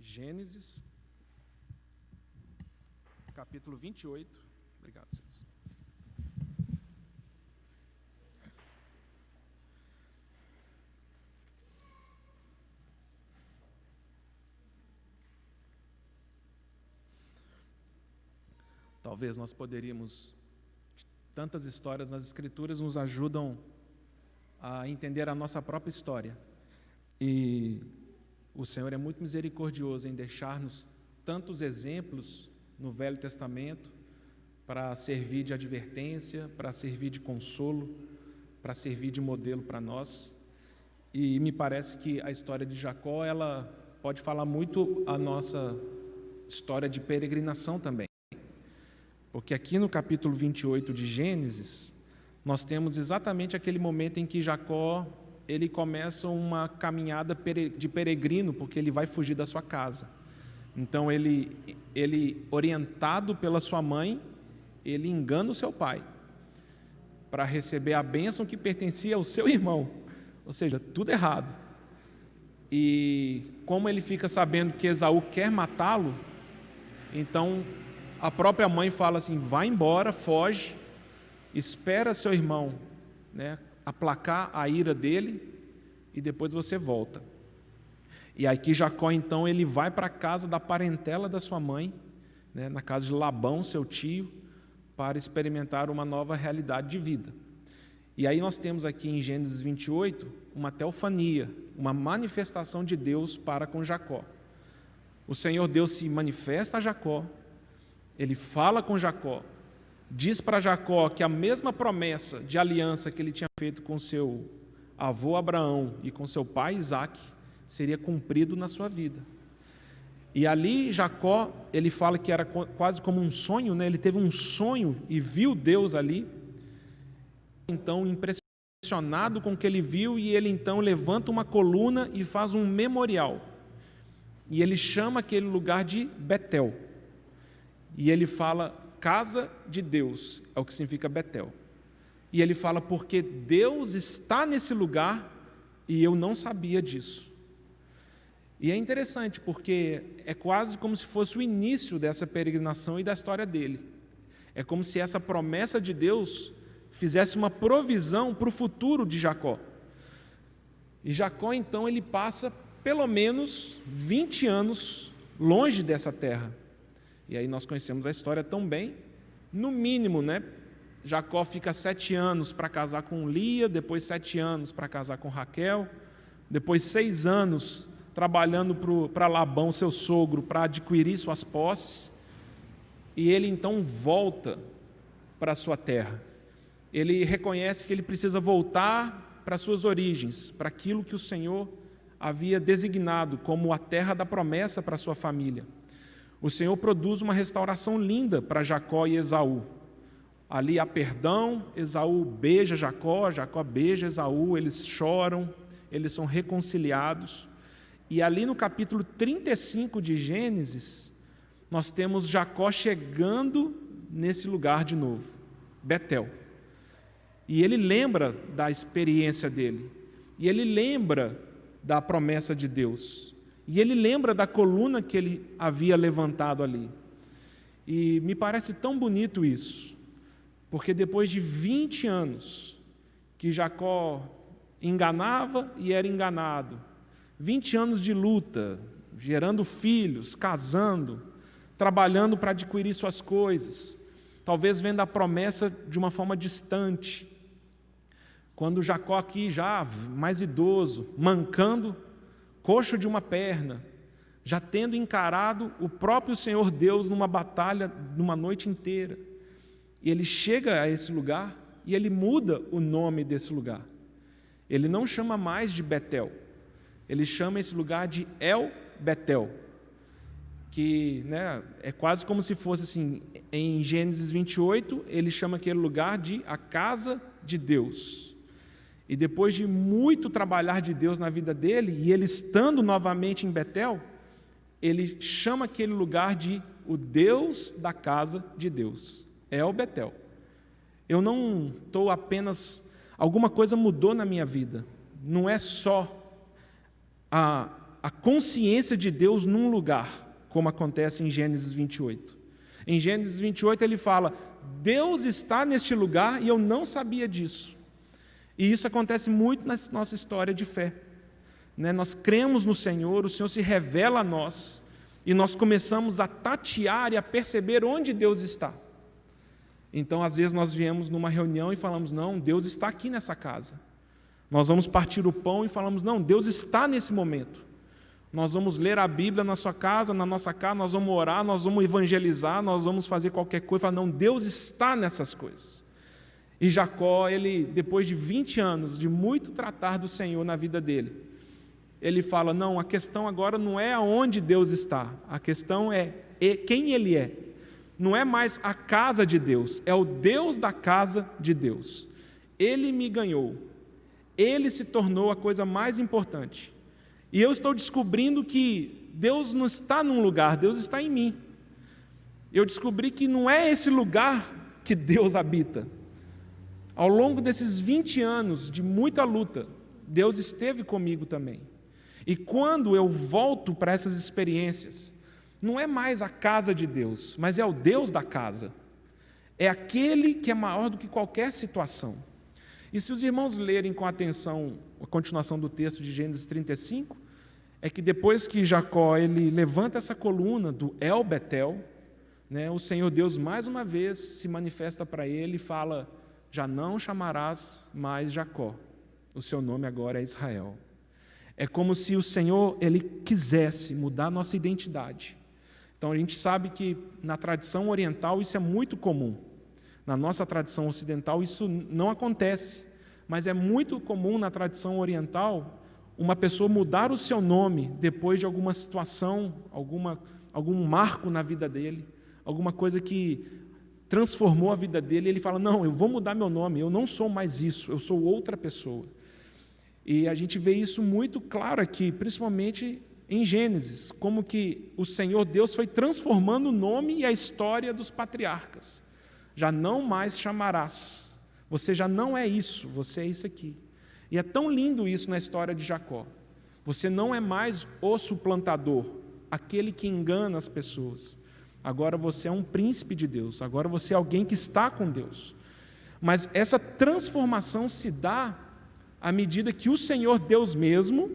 Gênesis, capítulo 28. Obrigado, senhores. Talvez nós poderíamos, tantas histórias nas Escrituras nos ajudam a entender a nossa própria história. E o Senhor é muito misericordioso em deixar-nos tantos exemplos no Velho Testamento para servir de advertência, para servir de consolo, para servir de modelo para nós. E me parece que a história de Jacó, ela pode falar muito a nossa história de peregrinação também. Porque aqui no capítulo 28 de Gênesis, nós temos exatamente aquele momento em que Jacó, ele começa uma caminhada de peregrino, porque ele vai fugir da sua casa. Então ele orientado pela sua mãe, ele engana o seu pai para receber a bênção que pertencia ao seu irmão, ou seja, tudo errado. E como ele fica sabendo que Esaú quer matá-lo, então a própria mãe fala assim: vai embora, foge, espera seu irmão, aplacar a ira dele e depois você volta. E aqui Jacó então ele vai para a casa da parentela da sua mãe, na casa de Labão, seu tio, para experimentar uma nova realidade de vida. E aí nós temos aqui em Gênesis 28 uma teofania, uma manifestação de Deus para com Jacó. O Senhor Deus se manifesta a Jacó, ele fala com Jacó, diz para Jacó que a mesma promessa de aliança que ele tinha feito com seu avô Abraão e com seu pai Isaque seria cumprido na sua vida. E ali Jacó, ele fala que era quase como um sonho, ele teve um sonho e viu Deus ali. Então, impressionado com o que ele viu, e ele então levanta uma coluna e faz um memorial. E ele chama aquele lugar de Betel. E ele fala casa de Deus, é o que significa Betel. E ele fala porque Deus está nesse lugar e eu não sabia disso. E é interessante porque é quase como se fosse o início dessa peregrinação e da história dele. É como se essa promessa de Deus fizesse uma provisão para o futuro de Jacó. E Jacó então ele passa pelo menos 20 anos longe dessa terra. E aí nós conhecemos a história tão bem. No mínimo, Jacó fica 7 anos para casar com Lia, depois 7 anos para casar com Raquel, depois 6 anos trabalhando para Labão, seu sogro, para adquirir suas posses. E ele então volta para a sua terra. Ele reconhece que ele precisa voltar para suas origens, para aquilo que o Senhor havia designado como a terra da promessa para a sua família. O Senhor produz uma restauração linda para Jacó e Esaú. Ali há perdão, Esaú beija Jacó, Jacó beija Esaú, eles choram, eles são reconciliados. E ali no capítulo 35 de Gênesis, nós temos Jacó chegando nesse lugar de novo, Betel. E ele lembra da experiência dele, e ele lembra da promessa de Deus, e ele lembra da coluna que ele havia levantado ali. E me parece tão bonito isso, porque depois de 20 anos que Jacó enganava e era enganado, 20 anos de luta, gerando filhos, casando, trabalhando para adquirir suas coisas, talvez vendo a promessa de uma forma distante. Quando Jacó aqui já mais idoso, mancando, coxo de uma perna, já tendo encarado o próprio Senhor Deus numa batalha, numa noite inteira. E ele chega a esse lugar e ele muda o nome desse lugar. Ele não chama mais de Betel, ele chama esse lugar de El Betel, que é quase como se fosse assim, em Gênesis 28, ele chama aquele lugar de a casa de Deus. E depois de muito trabalhar de Deus na vida dele, e ele estando novamente em Betel, ele chama aquele lugar de o Deus da casa de Deus, El Betel. Eu não estou apenas... Alguma coisa mudou na minha vida. Não é só a a consciência de Deus num lugar, como acontece em Gênesis 28. Em Gênesis 28 ele fala: Deus está neste lugar e eu não sabia disso. E isso acontece muito na nossa história de fé. Nós cremos no Senhor, o Senhor se revela a nós, e nós começamos a tatear e a perceber onde Deus está. Então, às vezes, nós viemos numa reunião e falamos: não, Deus está aqui nessa casa. Nós vamos partir o pão e falamos: não, Deus está nesse momento. Nós vamos ler a Bíblia na sua casa, na nossa casa, nós vamos orar, nós vamos evangelizar, nós vamos fazer qualquer coisa. Falar: não, Deus está nessas coisas. E Jacó, ele, depois de 20 anos de muito tratar do Senhor na vida dele, ele fala: não, a questão agora não é aonde Deus está, a questão é quem Ele é. Não é mais a casa de Deus, é o Deus da casa de Deus. Ele me ganhou, Ele se tornou a coisa mais importante. E eu estou descobrindo que Deus não está num lugar, Deus está em mim. Eu descobri que não é esse lugar que Deus habita. Ao longo desses 20 anos de muita luta, Deus esteve comigo também. E quando eu volto para essas experiências, não é mais a casa de Deus, mas é o Deus da casa. É aquele que é maior do que qualquer situação. E se os irmãos lerem com atenção a continuação do texto de Gênesis 35, é que depois que Jacó ele levanta essa coluna do El Betel, o Senhor Deus mais uma vez se manifesta para ele e fala: já não chamarás mais Jacó, o seu nome agora é Israel. É como se o Senhor ele quisesse mudar a nossa identidade. Então a gente sabe que na tradição oriental isso é muito comum. Na nossa tradição ocidental isso não acontece, mas é muito comum na tradição oriental uma pessoa mudar o seu nome depois de alguma situação, algum marco na vida dele, alguma coisa que transformou a vida dele, e ele fala: não, eu vou mudar meu nome, eu não sou mais isso, eu sou outra pessoa. E a gente vê isso muito claro aqui, principalmente em Gênesis, como que o Senhor Deus foi transformando o nome e a história dos patriarcas. Já não mais chamarás, você já não é isso, você é isso aqui. E é tão lindo isso na história de Jacó. Você não é mais o suplantador, aquele que engana as pessoas. Agora você é um príncipe de Deus, agora você é alguém que está com Deus. Mas essa transformação se dá à medida que o Senhor Deus mesmo,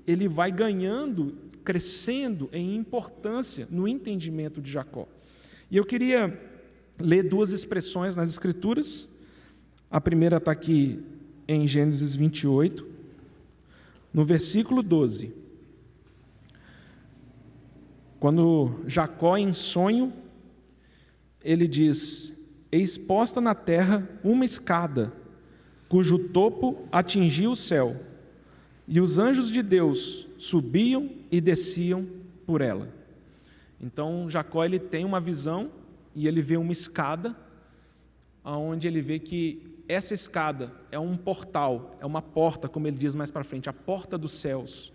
ele vai ganhando, crescendo em importância no entendimento de Jacó. E eu queria ler duas expressões nas Escrituras. A primeira está aqui em Gênesis 28, no versículo 12. Quando Jacó, em sonho, ele diz: eis posta na terra uma escada, cujo topo atingia o céu, e os anjos de Deus subiam e desciam por ela. Então Jacó ele tem uma visão e ele vê uma escada, onde ele vê que essa escada é um portal, é uma porta, como ele diz mais para frente, a porta dos céus.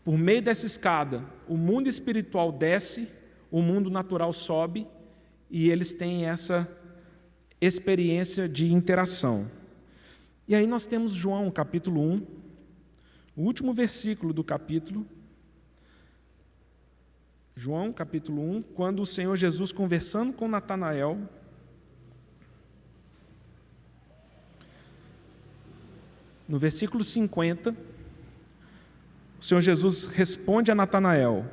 Por meio dessa escada, o mundo espiritual desce, o mundo natural sobe, e eles têm essa experiência de interação. E aí nós temos João, capítulo 1, o último versículo do capítulo. João, capítulo 1, quando o Senhor Jesus, conversando com Natanael, no versículo 50, o Senhor Jesus responde a Natanael: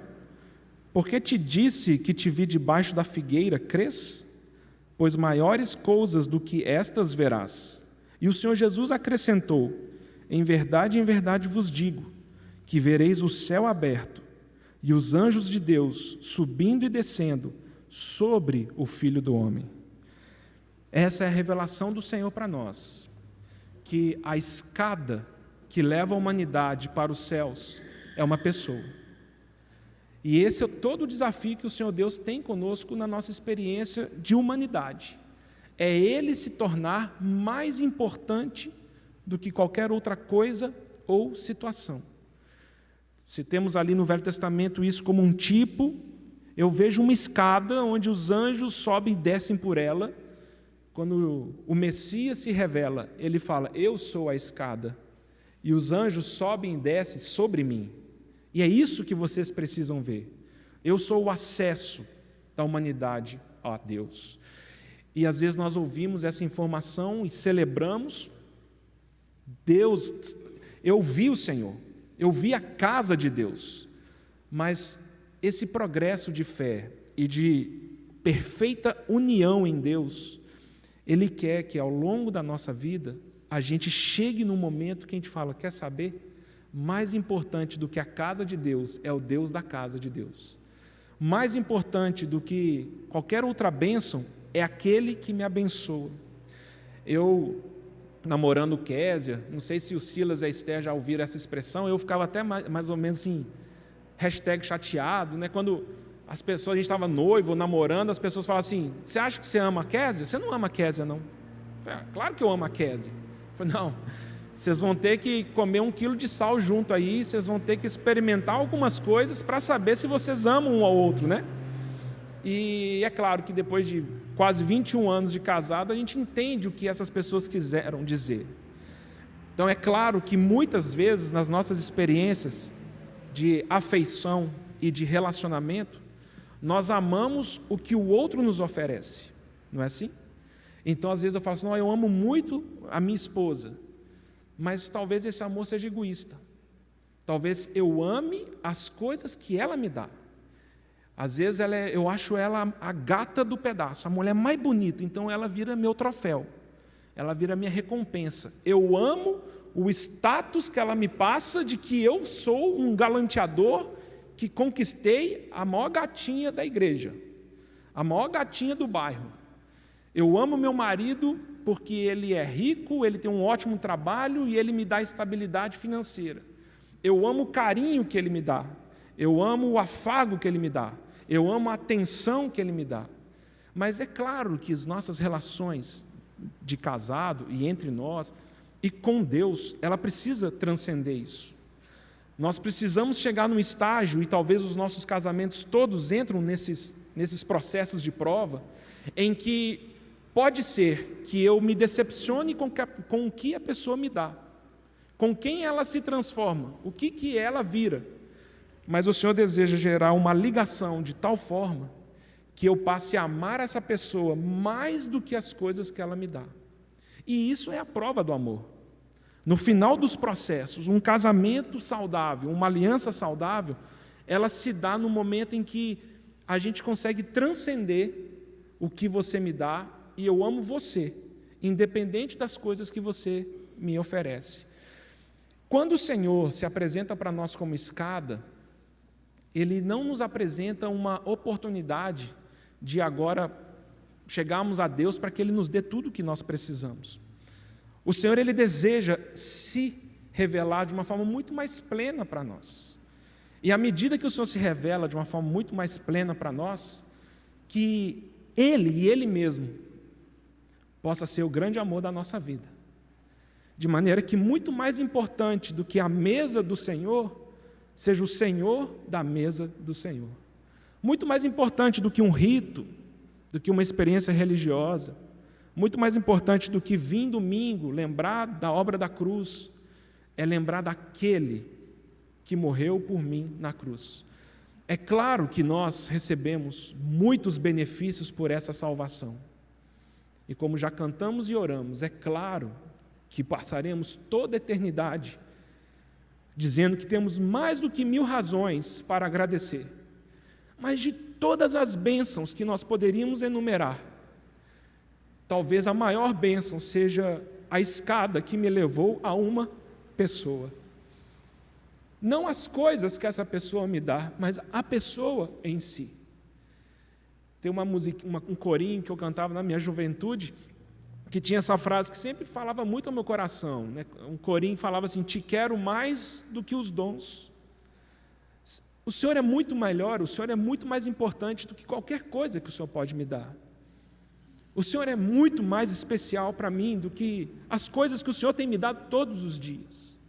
porque te disse que te vi debaixo da figueira, crês? Pois maiores coisas do que estas verás. E o Senhor Jesus acrescentou: em verdade vos digo, que vereis o céu aberto, e os anjos de Deus subindo e descendo sobre o Filho do Homem. Essa é a revelação do Senhor para nós, que a escada que leva a humanidade para os céus é uma pessoa. E esse é todo o desafio que o Senhor Deus tem conosco na nossa experiência de humanidade. É Ele se tornar mais importante do que qualquer outra coisa ou situação. Se temos ali no Velho Testamento isso como um tipo, eu vejo uma escada onde os anjos sobem e descem por ela. Quando o Messias se revela, ele fala: eu sou a escada, e os anjos sobem e descem sobre mim. E é isso que vocês precisam ver. Eu sou o acesso da humanidade a Deus. E às vezes nós ouvimos essa informação e celebramos. Deus, eu vi o Senhor, eu vi a casa de Deus, mas esse progresso de fé e de perfeita união em Deus, Ele quer que ao longo da nossa vida a gente chegue num momento que a gente fala, quer saber? Mais importante do que a casa de Deus é o Deus da casa de Deus. Mais importante do que qualquer outra bênção é aquele que me abençoa. Eu, namorando Késia, não sei se o Silas e a Esther já ouviram essa expressão, eu ficava até mais ou menos assim, #chateado, né? Quando as pessoas, a gente estava noivo, namorando, as pessoas falavam assim, você acha que você ama a Késia? Você não ama a Késia, não. Eu falei, claro que eu amo a Késia. Eu falei, não, vocês vão ter que comer 1 quilo de sal junto aí, vocês vão ter que experimentar algumas coisas para saber se vocês amam um ao outro, né? E é claro que depois de quase 21 anos de casado, a gente entende o que essas pessoas quiseram dizer. Então é claro que muitas vezes nas nossas experiências de afeição e de relacionamento, nós amamos o que o outro nos oferece, não é assim? Então às vezes eu falo assim, não, eu amo muito a minha esposa, mas talvez esse amor seja egoísta. Talvez eu ame as coisas que ela me dá. Às vezes eu acho ela a gata do pedaço, a mulher mais bonita, então ela vira meu troféu, ela vira minha recompensa. Eu amo o status que ela me passa de que eu sou um galanteador que conquistei a maior gatinha da igreja, a maior gatinha do bairro. Eu amo meu marido porque ele é rico, ele tem um ótimo trabalho e ele me dá estabilidade financeira. Eu amo o carinho que ele me dá. Eu amo o afago que Ele me dá, eu amo a atenção que Ele me dá. Mas é claro que as nossas relações de casado e entre nós e com Deus, ela precisa transcender isso. Nós precisamos chegar num estágio, e talvez os nossos casamentos todos entram nesses processos de prova, em que pode ser que eu me decepcione com o que a pessoa me dá, com quem ela se transforma, o que ela vira. Mas o Senhor deseja gerar uma ligação de tal forma que eu passe a amar essa pessoa mais do que as coisas que ela me dá. E isso é a prova do amor. No final dos processos, um casamento saudável, uma aliança saudável, ela se dá no momento em que a gente consegue transcender o que você me dá e eu amo você, independente das coisas que você me oferece. Quando o Senhor se apresenta para nós como escada, Ele não nos apresenta uma oportunidade de agora chegarmos a Deus para que Ele nos dê tudo o que nós precisamos. O Senhor, Ele deseja se revelar de uma forma muito mais plena para nós. E à medida que o Senhor se revela de uma forma muito mais plena para nós, que Ele e Ele mesmo possa ser o grande amor da nossa vida. De maneira que muito mais importante do que a mesa do Senhor, seja o Senhor da mesa do Senhor. Muito mais importante do que um rito, do que uma experiência religiosa, muito mais importante do que vir domingo, lembrar da obra da cruz, é lembrar daquele que morreu por mim na cruz. É claro que nós recebemos muitos benefícios por essa salvação. E como já cantamos e oramos, é claro que passaremos toda a eternidade dizendo que temos mais do que 1000 razões para agradecer. Mas de todas as bênçãos que nós poderíamos enumerar, talvez a maior bênção seja a escada que me levou a uma pessoa. Não as coisas que essa pessoa me dá, mas a pessoa em si. Tem um corinho que eu cantava na minha juventude, que tinha essa frase que sempre falava muito ao meu coração, né? Um corinho falava assim, te quero mais do que os dons. O Senhor é muito melhor, o Senhor é muito mais importante do que qualquer coisa que o Senhor pode me dar. O Senhor é muito mais especial para mim do que as coisas que o Senhor tem me dado todos os dias.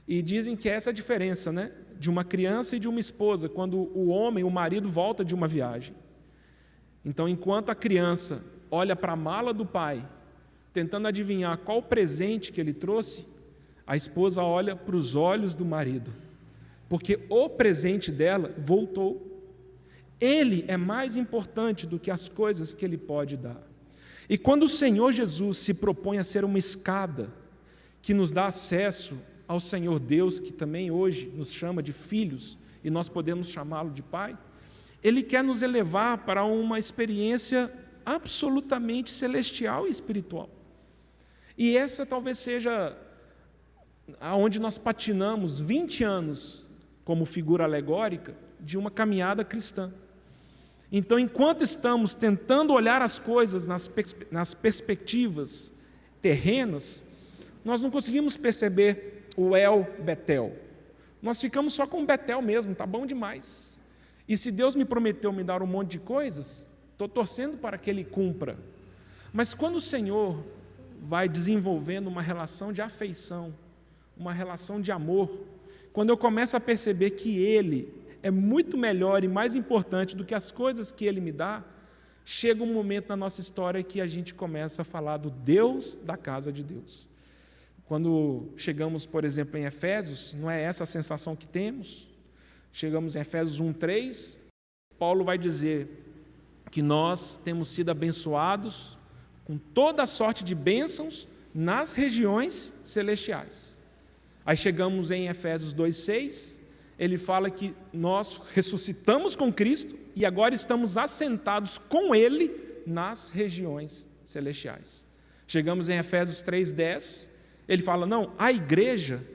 E dizem que essa é a diferença, né? De uma criança e de uma esposa, quando o homem, o marido, volta de uma viagem. Então, enquanto a criança olha para a mala do pai, tentando adivinhar qual presente que ele trouxe, a esposa olha para os olhos do marido, porque o presente dela voltou. Ele é mais importante do que as coisas que ele pode dar. E quando o Senhor Jesus se propõe a ser uma escada que nos dá acesso ao Senhor Deus, que também hoje nos chama de filhos, e nós podemos chamá-lo de Pai, Ele quer nos elevar para uma experiência absolutamente celestial e espiritual. E essa talvez seja aonde nós patinamos 20 anos, como figura alegórica, de uma caminhada cristã. Então, enquanto estamos tentando olhar as coisas nas perspectivas terrenas, nós não conseguimos perceber o El Betel. Nós ficamos só com o Betel mesmo, está bom demais. E se Deus me prometeu me dar um monte de coisas, estou torcendo para que Ele cumpra. Mas quando o Senhor vai desenvolvendo uma relação de afeição, uma relação de amor, quando eu começo a perceber que Ele é muito melhor e mais importante do que as coisas que Ele me dá, chega um momento na nossa história que a gente começa a falar do Deus da casa de Deus. Quando chegamos, por exemplo, em Efésios, não é essa a sensação que temos? Chegamos em Efésios 1:3, Paulo vai dizer que nós temos sido abençoados com toda a sorte de bênçãos nas regiões celestiais. Aí chegamos em Efésios 2:6, ele fala que nós ressuscitamos com Cristo e agora estamos assentados com Ele nas regiões celestiais. Chegamos em Efésios 3:10, ele fala, não, a igreja,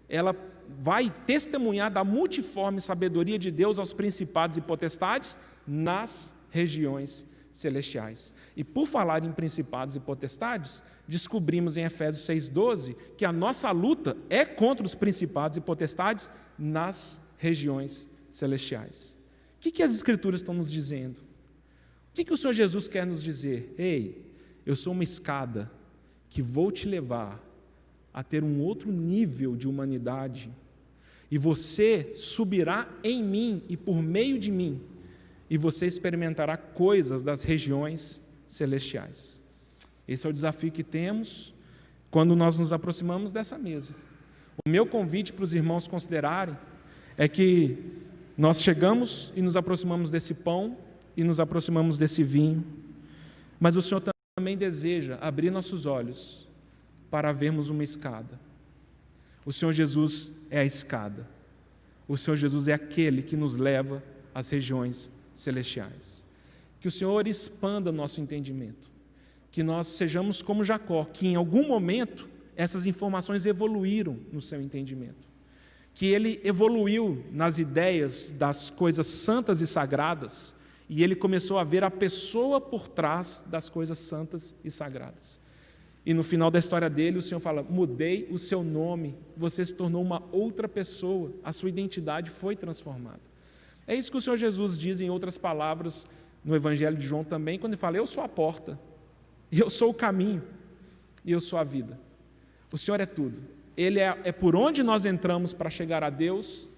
ela vai testemunhar da multiforme sabedoria de Deus aos principados e potestades nas regiões celestiais. E por falar em principados e potestades, descobrimos em Efésios 6:12 que a nossa luta é contra os principados e potestades nas regiões celestiais. O que as Escrituras estão nos dizendo? O que o Senhor Jesus quer nos dizer? Ei, eu sou uma escada que vou te levar a ter um outro nível de humanidade, e você subirá em mim e por meio de mim, e você experimentará coisas das regiões celestiais. Esse é o desafio que temos quando nós nos aproximamos dessa mesa. O meu convite para os irmãos considerarem é que nós chegamos e nos aproximamos desse pão e nos aproximamos desse vinho, mas o Senhor também deseja abrir nossos olhos para vermos uma escada. O Senhor Jesus é a escada. O Senhor Jesus é aquele que nos leva às regiões celestiais. Que o Senhor expanda nosso entendimento. Que nós sejamos como Jacó, que em algum momento essas informações evoluíram no seu entendimento. Que ele evoluiu nas ideias das coisas santas e sagradas, e ele começou a ver a pessoa por trás das coisas santas e sagradas. E no final da história dele, o Senhor fala, mudei o seu nome, você se tornou uma outra pessoa, a sua identidade foi transformada. É isso que o Senhor Jesus diz em outras palavras, no Evangelho de João também, quando ele fala, eu sou a porta, e eu sou o caminho, e eu sou a vida. O Senhor é tudo. Ele é por onde nós entramos para chegar a Deus,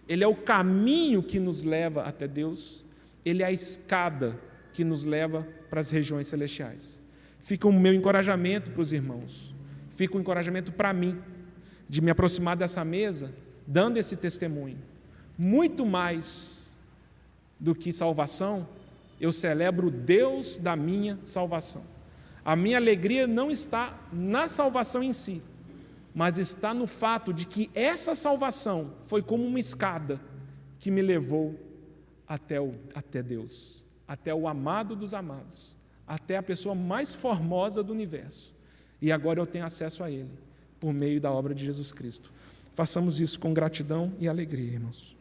Ele é o caminho que nos leva até Deus, Ele é a escada que nos leva para as regiões celestiais. Fica o meu encorajamento para os irmãos, fica um encorajamento para mim, de me aproximar dessa mesa, dando esse testemunho. Muito mais do que salvação, eu celebro o Deus da minha salvação. A minha alegria não está na salvação em si, mas está no fato de que essa salvação foi como uma escada que me levou até Deus, até o amado dos amados, até a pessoa mais formosa do universo. E agora eu tenho acesso a Ele, por meio da obra de Jesus Cristo. Façamos isso com gratidão e alegria, irmãos.